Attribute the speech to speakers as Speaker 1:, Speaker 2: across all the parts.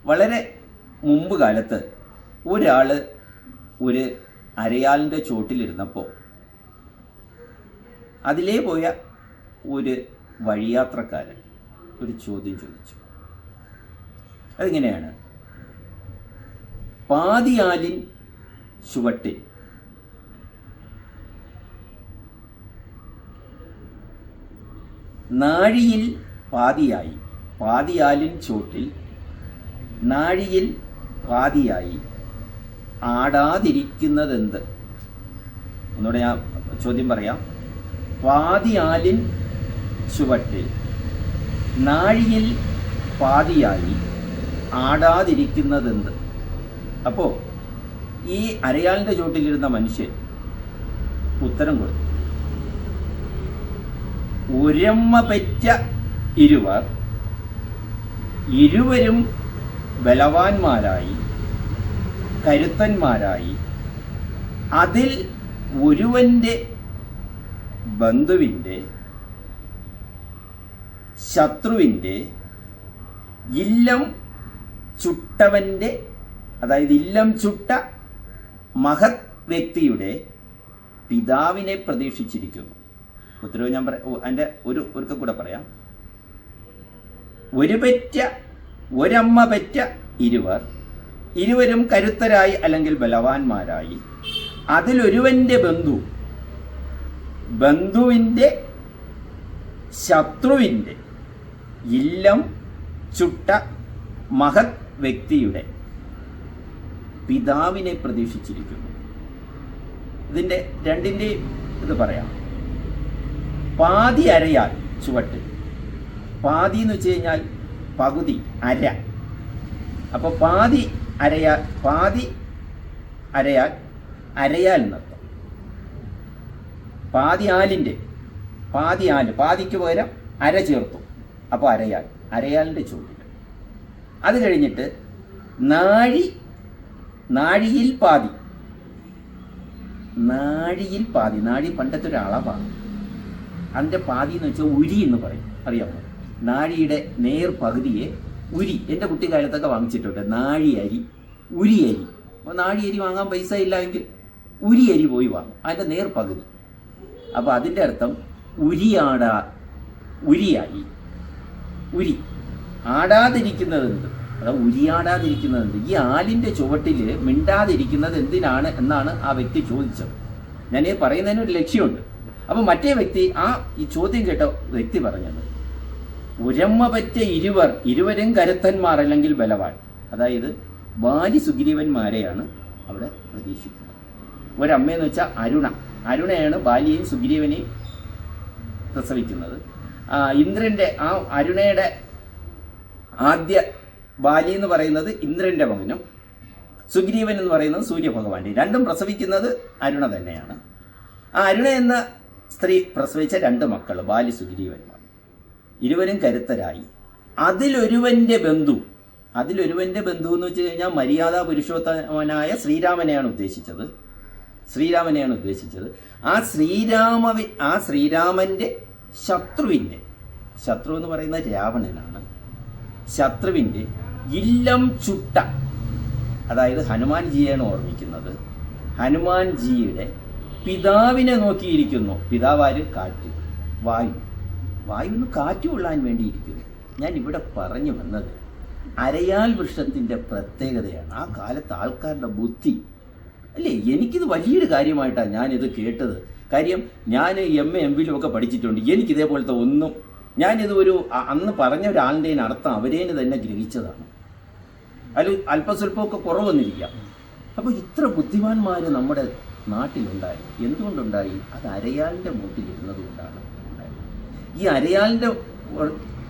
Speaker 1: വളരെ മുമ്പ് കാലത്ത് ഒരാൾ ഒരു അരയാലിൻ്റെ ചോട്ടിലിരുന്നപ്പോൾ അതിലേ പോയ ഒരു വഴിയാത്രക്കാരൻ ഒരു ചോദ്യം ചോദിച്ചു. അതിങ്ങനെയാണ്: പാതിയാലിൻ ചുവട്ടിൽ നാഴിയിൽ പാതിയായി, പാതിയാലിൻ ചോട്ടിൽ നാഴിയിൽ പാതിയായി ആടാതിരിക്കുന്നതെന്ത്? ഒന്നുകൂടെ ഞാൻ ചോദ്യം പറയാം. പാതിയാലിൻ ചുവട്ടിൽ നാഴിയിൽ പാതിയായി ആടാതിരിക്കുന്നതെന്ത്? അപ്പോൾ ഈ അരയാലിൻ്റെ ചോട്ടിലിരുന്ന മനുഷ്യൻ ഉത്തരം കൊടുത്തു: ഒരമ്മ പെറ്റ ഇരുവർ, ഇരുവരും ബലവാന്മാരായി കരുത്തന്മാരായി, അതിൽ ഒരുവൻ്റെ ബന്ധുവിൻ്റെ ശത്രുവിൻ്റെ ഇല്ലം ചുട്ടവൻ്റെ, അതായത് ഇല്ലം ചുട്ട മഹത് വ്യക്തിയുടെ പിതാവിനെ പ്രതീക്ഷിച്ചിരിക്കുന്നു. ഉത്തരവ് ഞാൻ അതിൻ്റെ ഒരിക്കൽ കൂടെ പറയാം. ഒരമ്മ പെറ്റ ഇരുവർ, ഇരുവരും കരുത്തരായി അല്ലെങ്കിൽ ബലവാന്മാരായി, അതിലൊരുവൻ്റെ ബന്ധുവിൻ്റെ ശത്രുവിൻ്റെ ഇല്ലം ചുട്ട മഹത് വ്യക്തിയുടെ പിതാവിനെ പ്രതീക്ഷിച്ചിരിക്കുന്നു. ഇതിൻ്റെ രണ്ടിൻ്റെയും ഇത് പറയാം. പാതി അരയാൽ ചുവട്ട്, പാതി എന്ന് വെച്ച് കഴിഞ്ഞാൽ പകുതി, അര. അപ്പോൾ പാതി അരയാൽ എന്നർത്ഥം. പാതിക്ക് പകരം അര ചേർത്തു, അപ്പോൾ അരയാലിൻ്റെ ചോദ്യം. അത് കഴിഞ്ഞിട്ട് നാഴിയിൽ പാതി, നാഴി പണ്ടത്തെ ഒരു അളവാണ്. അതിൻ്റെ പാതി എന്ന് വെച്ചാൽ ഉരി എന്ന് പറയും, അറിയാമോ? നാഴിയുടെ നേർ പകുതിയെ ഉരി. എൻ്റെ കുട്ടിക്കാലത്തൊക്കെ വാങ്ങിച്ചിട്ടുണ്ട് നാഴി അരി, ഉരി അരി. അപ്പോൾ നാഴി അരി വാങ്ങാൻ പൈസ ഇല്ല എങ്കിൽ ഉരി അരി പോയി വാങ്ങും, അതിൻ്റെ നേർ പകുതി. അപ്പോൾ അതിൻ്റെ അർത്ഥം ഉരിയായി. ഉരി ആടാതിരിക്കുന്നതെന്ത്? അതായത് ഉരിയാടാതിരിക്കുന്നതെന്ത്? ഈ ആലിൻ്റെ ചുവട്ടിൽ മിണ്ടാതിരിക്കുന്നത് എന്തിനാണ് എന്നാണ് ആ വ്യക്തി ചോദിച്ചത്. ഞാനീ പറയുന്നതിന് ഒരു ലക്ഷ്യമുണ്ട്. അപ്പോൾ മറ്റേ വ്യക്തി, ഈ ചോദ്യം കേട്ട വ്യക്തി പറഞ്ഞത്, ഒരമ്മ പറ്റ ഇരുവരും കരുത്തന്മാർ അല്ലെങ്കിൽ ബലവാൻ, അതായത് ബാലി സുഗ്രീവന്മാരെയാണ് അവിടെ പ്രതീക്ഷിക്കുന്നത്. ഒരമ്മയെന്ന് വെച്ചാൽ അരുണയാണ് ബാലിയെയും സുഗ്രീവനെയും പ്രസവിക്കുന്നത്. ഇന്ദ്രൻ്റെ അരുണയുടെ ആദ്യ ബാലി എന്ന് പറയുന്നത് ഇന്ദ്രൻ്റെ മകനും സുഗ്രീവൻ എന്ന് പറയുന്നത് സൂര്യഭഗവാന്റെ, രണ്ടും പ്രസവിക്കുന്നത് അരുണ തന്നെയാണ്. ആ അരുണ എന്ന സ്ത്രീ പ്രസവിച്ച 2 മക്കൾ ബാലി സുഗ്രീവന്മാർ, ഇരുവരും കരുത്തരായി. അതിലൊരുവൻ്റെ ബന്ധു എന്ന് വെച്ച് കഴിഞ്ഞാൽ മര്യാദാ പുരുഷോത്തമനായ ശ്രീരാമനെയാണ് ഉദ്ദേശിച്ചത്. ആ ശ്രീരാമൻ്റെ ശത്രു എന്ന് പറയുന്നത് രാവണനാണ്. ശത്രുവിൻ്റെ ഇല്ലം ചുട്ട, അതായത് ഹനുമാൻജിയാണ് ഓർമ്മിക്കുന്നത്. ഹനുമാൻജിയുടെ പിതാവിനെ നോക്കിയിരിക്കുന്നു. പിതാവാര്? കാറ്റ്, വായുവിന് കാറ്റ് കൊള്ളാൻ വേണ്ടിയിരിക്കുന്നു. ഞാൻ ഇവിടെ പറഞ്ഞു വന്നത് അരയാൽ വൃക്ഷത്തിൻ്റെ പ്രത്യേകതയാണ്. ആ കാലത്ത് ആൾക്കാരുടെ ബുദ്ധി അല്ലേ, എനിക്കിത് വലിയൊരു കാര്യമായിട്ടാണ് ഞാനിത് കേട്ടത്. കാര്യം ഞാൻ MA MPhil ഒക്കെ പഠിച്ചിട്ടുണ്ട്. എനിക്കിതേപോലത്തെ ഒന്നും, ഞാനിത് അന്ന് പറഞ്ഞ ഒരാളുടെ അർത്ഥം അവരേന് തന്നെ ഗ്രഹിച്ചതാണ്. അതിൽ അല്പസ്വല്പമൊക്കെ കുറവൊന്നിരിക്കാം. അപ്പോൾ ഇത്ര ബുദ്ധിമാന്മാർ നമ്മുടെ നാട്ടിലുണ്ടായി. എന്തുകൊണ്ടുണ്ടായി? അത് അരയാലിൻ്റെ മൂട്ടിലിരുന്നത് കൊണ്ടാണ് ഉണ്ടായത്. ഈ അരയാലിൻ്റെ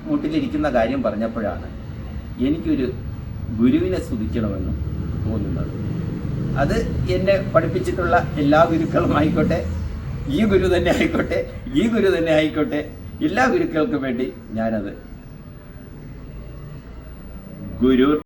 Speaker 1: മൂട്ടിലിരിക്കുന്ന കാര്യം പറഞ്ഞപ്പോഴാണ് എനിക്കൊരു ഗുരുവിനെ സ്തുതിക്കണമെന്ന് തോന്നുന്നത്. അത് എന്നെ പഠിപ്പിച്ചിട്ടുള്ള എല്ലാ ഗുരുക്കളും ആയിക്കോട്ടെ, ഈ ഗുരു തന്നെ ആയിക്കോട്ടെ, എല്ലാ ഗുരുക്കൾക്കും വേണ്ടി ഞാനത് ഗുരു